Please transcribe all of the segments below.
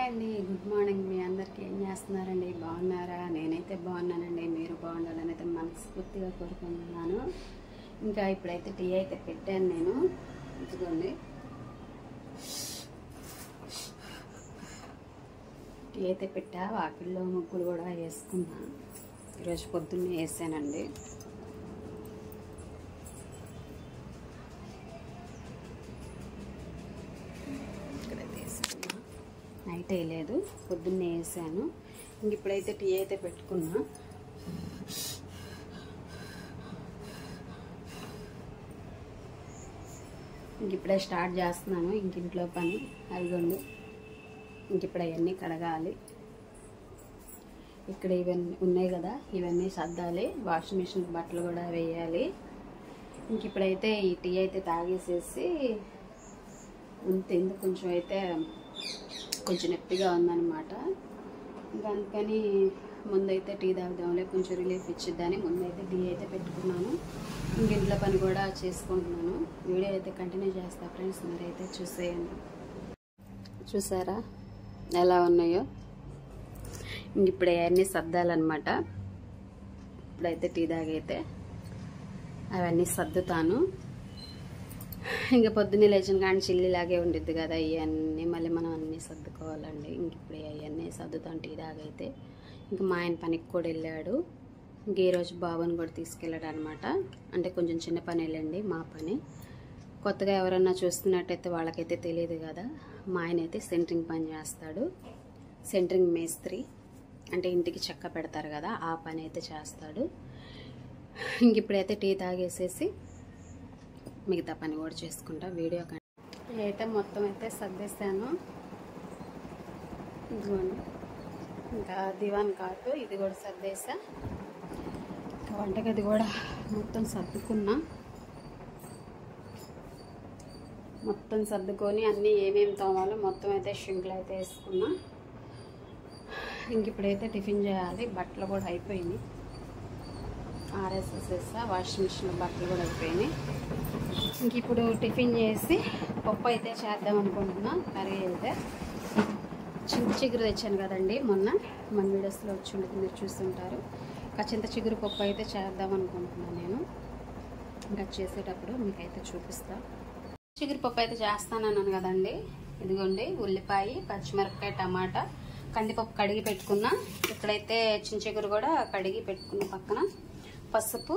Hi అండి, good morning. మీ అందరికీ ఏం చేస్తున్నారండి? బాగున్నారా? నేనైతే బాగున్నానండి. మీరు బాగుండాలని అయితే మనస్ఫూర్తిగా కోరుకుంటున్నాను. ఇంకా ఇప్పుడైతే టీ అయితే పెట్టాను నేను. ఇదిగోండి, టీ అయితే పెట్టా. వాకిల్లో ముగ్గులు కూడా వేసుకున్నా. ఈరోజు పొద్దున్నే వేసానండి. నైట్ వేయలేదు, పొద్దున్నే వేసాను. ఇంక ఇప్పుడైతే టీ అయితే పెట్టుకున్నా. ఇంక ఇప్పుడే స్టార్ట్ చేస్తున్నాను ఇంట్లో పని. అదిగోండి, ఇంక ఇప్పుడు అవన్నీ కడగాలి. ఇక్కడ ఇవన్నీ ఉన్నాయి కదా, ఇవన్నీ సర్దాలి. వాషింగ్ మిషన్ బట్టలు కూడా వేయాలి. ఇంక ఇప్పుడైతే ఈ టీ అయితే తాగేసేసి ఎందుకు కొంచెం అయితే కొంచెం నొప్పిగా ఉందన్నమాట. ఇంకా అందుకని ముందైతే టీ తాగుదాంలే, కొంచెం రిలీఫ్ ఇచ్చిద్దని ముందైతే టీ అయితే పెట్టుకున్నాను. ఇంక ఇంట్లో పని కూడా చేసుకుంటున్నాను. వీడియో అయితే కంటిన్యూ చేస్తా ఫ్రెండ్స్, మీరైతే చూసేయండి. చూసారా ఎలా ఉన్నాయో? ఇంక ఇప్పుడు అవన్నీ సర్దాలన్నమాట. ఇప్పుడైతే టీ తాగైతే అవన్నీ సర్దుతాను. ఇంకా పొద్దున్నే లేచిన కానీ చిల్లిలాగే ఉండిద్ది కదా, ఇవన్నీ మళ్ళీ మనం అన్నీ సర్దుకోవాలండి. ఇంక ఇప్పుడు అవన్నీ సర్దుతాను టీ దాగైతే. ఇంక మా ఆయన పనికి కూడా వెళ్ళాడు. ఇంక ఈరోజు బాబుని కూడా తీసుకెళ్ళాడు అనమాట. అంటే కొంచెం చిన్న పని వెళ్ళండి, మా పని. కొత్తగా ఎవరన్నా చూస్తున్నట్టయితే వాళ్ళకైతే తెలియదు కదా, మా ఆయన అయితే సెంటరింగ్ పని చేస్తాడు. సెంటరింగ్ మేస్త్రి అంటే ఇంటికి చెక్క పెడతారు కదా, ఆ పని అయితే చేస్తాడు. ఇంక ఇప్పుడైతే టీ తాగేసేసి మిగతా పని కూడా చేసుకుంటా. వీడియో అయితే మొత్తం అయితే సర్దేశాను. ఇదిగోండి, ఇంకా దివాన్ కాటు ఇది కూడా సర్దేసా. వంటగది కూడా మొత్తం సర్దుకున్నా. మొత్తం సర్దుకొని అన్నీ ఏమేమి తోమాలో మొత్తం అయితే షింక్లో అయితే వేసుకున్నా. ఇంక ఇప్పుడైతే టిఫిన్ చేయాలి. బట్టలు కూడా అయిపోయినాయి, ఆర్ఎస్ఎస్ఎస్ఆ వాషింగ్ మిషన్ బట్టలు కూడా అయిపోయినాయి. ఇంక ఇప్పుడు టిఫిన్ చేసి పప్పు అయితే చేద్దాం అనుకుంటున్నా. కర్రీ అయితే చిగురు తెచ్చాను కదండి, మొన్న మన వీడియోస్లో వచ్చి ఉండేది, మీరు చూస్తుంటారు. చింత చిగురు పప్పు అయితే చేద్దాం అనుకుంటున్నాను నేను. ఇంకా చేసేటప్పుడు మీకైతే చూపిస్తా. చిగురు పప్పు అయితే చేస్తానన్నాను కదండి. ఇదిగోండి, ఉల్లిపాయ, పచ్చిమిరపకాయ, టమాటా, కందిపప్పు కడిగి పెట్టుకున్నా. ఇక్కడైతే చించిగురు కూడా కడిగి పెట్టుకున్న. పక్కన పసుపు,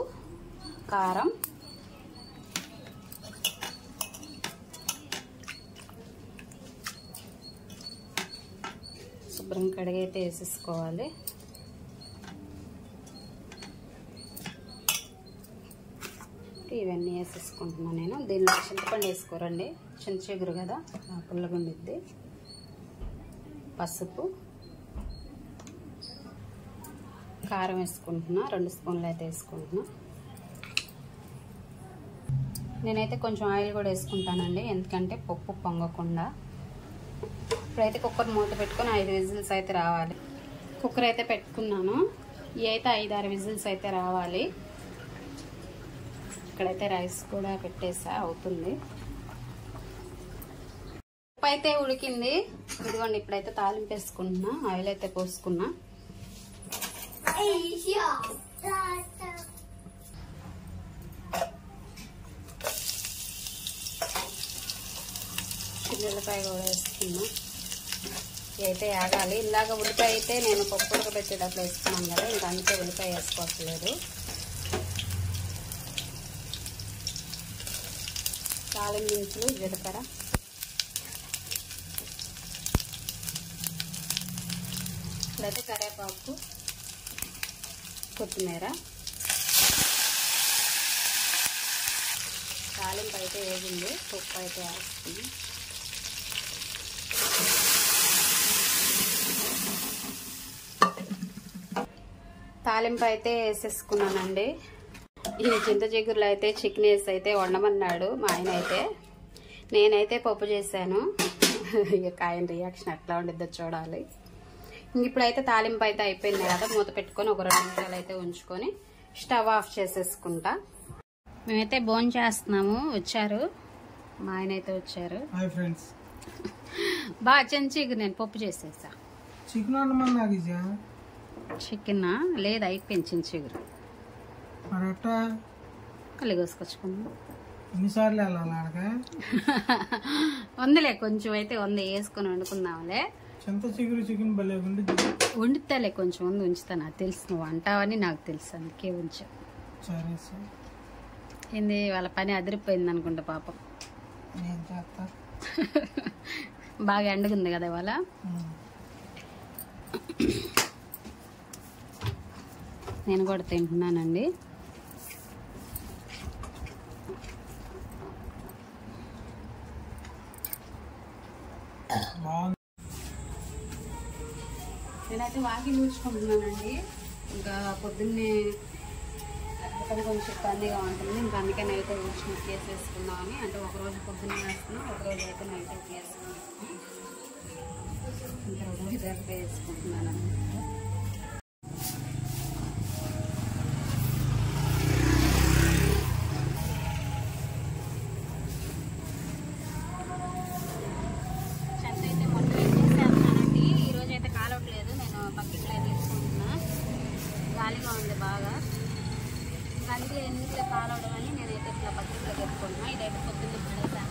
కారం, శుభ్రం కడిగి అయితే వేసేసుకోవాలి. ఇవన్నీ వేసేసుకుంటున్నాను నేను. దీనిలో చింతపండు వేసుకోరండి, చింత చిగురు కదా, పుల్లగా ఉండిద్ది. పసుపు, కారం వేసుకుంటున్నా. 2 స్పూన్లు అయితే వేసుకుంటున్నా. నేనైతే కొంచెం ఆయిల్ కూడా వేసుకుంటానండి, ఎందుకంటే పప్పు పొంగకుండా. ఇప్పుడైతే కుక్కర్ మూత పెట్టుకొని 5 విజిల్స్ అయితే రావాలి. కుక్కర్ అయితే పెట్టుకున్నాను. ఇవి అయితే 5-6 విజిల్స్ అయితే రావాలి. ఇక్కడైతే రైస్ కూడా పెట్టేసా, అవుతుంది. పప్పు అయితే ఉడికింది. ఇదిగోండి, ఇప్పుడైతే తాలింపు వేసుకుంటున్నా. ఆయిల్ అయితే పోసుకున్నా. ఉల్లిపాయ కూడా వేసుకున్నా. అయితే ఆగాలి. ఇలాగ ఉల్లిపాయ అయితే నేను పప్పు ఉడకబెట్టేటప్పుడు వేసుకున్నాను కదా, ఇంకా అంతే, ఉల్లిపాయ వేసుకోవట్లేదు. తాలింపు దినుసులు, జీలకర్ర, ఇప్పుడైతే కరివేపాకు, కొత్తిమీర, తాలింపు అయితే వేగింది. పప్పు అయితే వేస్తుంది. తాలింపు అయితే వేసేసుకున్నానండి. ఈ చింత చిగురులో అయితే చికెన్ వేసి అయితే వండమన్నాడు మా ఆయన. అయితే నేనైతే పప్పు చేశాను. ఇక ఆయన రియాక్షన్ ఎట్లా ఉండిద్దో చూడాలి. ఇప్పుడైతే తాలింపు అయితే అయిపోయింది కదా, మూత పెట్టుకొని ఒక 2 నిమిషాలు అయితే ఉంచుకొని స్టవ్ ఆఫ్ చేసేసుకుంటా. మేమైతే భోజనం చేస్తున్నాము. వచ్చారు, మా ఆయన అయితే వచ్చారు. బాగా చెంచీకి నేను పప్పు చేసేసా. చికెన్ లేదు, అయిపోయింది చెంచీగురు. కలిగోసుకొచ్చుకున్నాం. ఎన్నిసార్లు వందలే కొంచెం అయితే వేసుకొని వండుకుందాంలే. చింత చిగురు చికెన్ భలే వండుతాలే, కొంచెం ముందు ఉంచుతా. నాకు తెలుసు నువ్వు అంటావని నాకు తెలుసు, అందుకే ఉంచా. ఏంది వాళ్ళ పని అదిరిపోయింది అనుకుంటా పాపం. బాగా ఎండగుంది కదా ఇవాళ. నేను కూడా తింటున్నానండి. నేనైతే వాకి ఊడ్చుకుంటున్నానండి. ఇంకా పొద్దున్నే కొంచెం ఇబ్బందిగా ఉంటుంది. ఇంకా అందుకే నైట్ ఊడ్చుకుని వేసేసుకుందామని. అంటే ఒకరోజు పొద్దున్నే వేసుకున్నాం, ఒకరోజు అయితే నైట్ వేసుకున్నాం. ఇంకా రోజు దగ్గర వేసుకుంటున్నాను అనమాట. చెత్త అయితే మొత్తం వేసేస్తానండి. ఈరోజు అయితే కాలవట్లేదు, నేను బకెట్లో తీసుకుంటున్నా. గాలిగా ఉంది బాగా, అందుకే ఎందుకు కాలవడం అని నేనైతే ఇట్లా బకెట్లో పెట్టుకుంటున్నా. ఇదైతే పొద్దున్నే పడేసాను.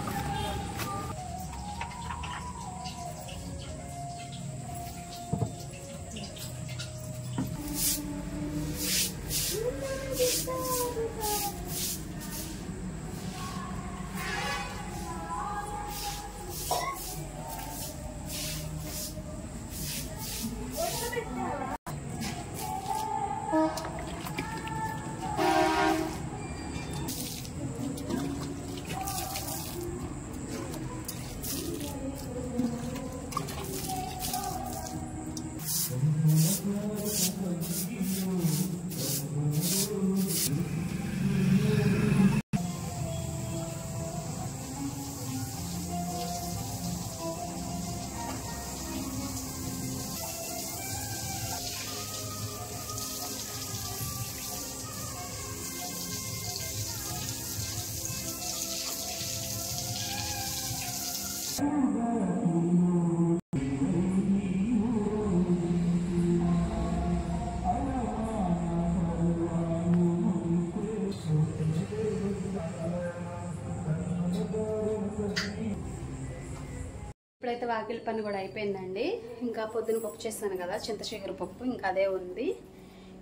ఇప్పుడైతే వాకిలి పని కూడా అయిపోయిందండి. ఇంకా పొద్దున పప్పు చేస్తాను కదా, చింతచిగురు పప్పు, ఇంకా అదే ఉంది.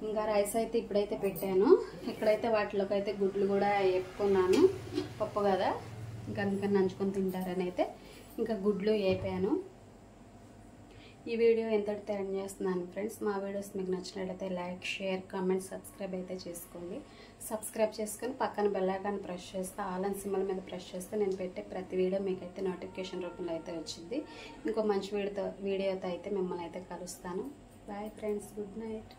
ఇంకా రైస్ అయితే ఇప్పుడైతే పెట్టాను. ఇక్కడైతే వాటిలోకి అయితే గుడ్లు కూడా వేపుకున్నాను, పప్పు కదా ఇంకా అందుకని నంచుకొని తింటారని అయితే ఇంకా గుడ్లు వేపాను. ఈ వీడియో ఎంతటితో ఎండ్ చేస్తున్నాను ఫ్రెండ్స్. మా వీడియోస్ మీకు నచ్చినట్లయితే లైక్, షేర్, కామెంట్, సబ్స్క్రైబ్ అయితే చేసుకోండి. సబ్స్క్రైబ్ చేసుకొని పక్కన బెల్ ఐకాన్ ప్రెస్ చేస్తే ఆల్ అండ్ సింబల్ మీద ప్రెస్ చేస్తే నేను పెట్టే ప్రతి వీడియో మీకైతే నోటిఫికేషన్ రూపంలో అయితే వచ్చింది. ఇంకో మంచి వీడియోతో అయితే మిమ్మల్ని అయితే కలుస్తాను. Bye friends, good night.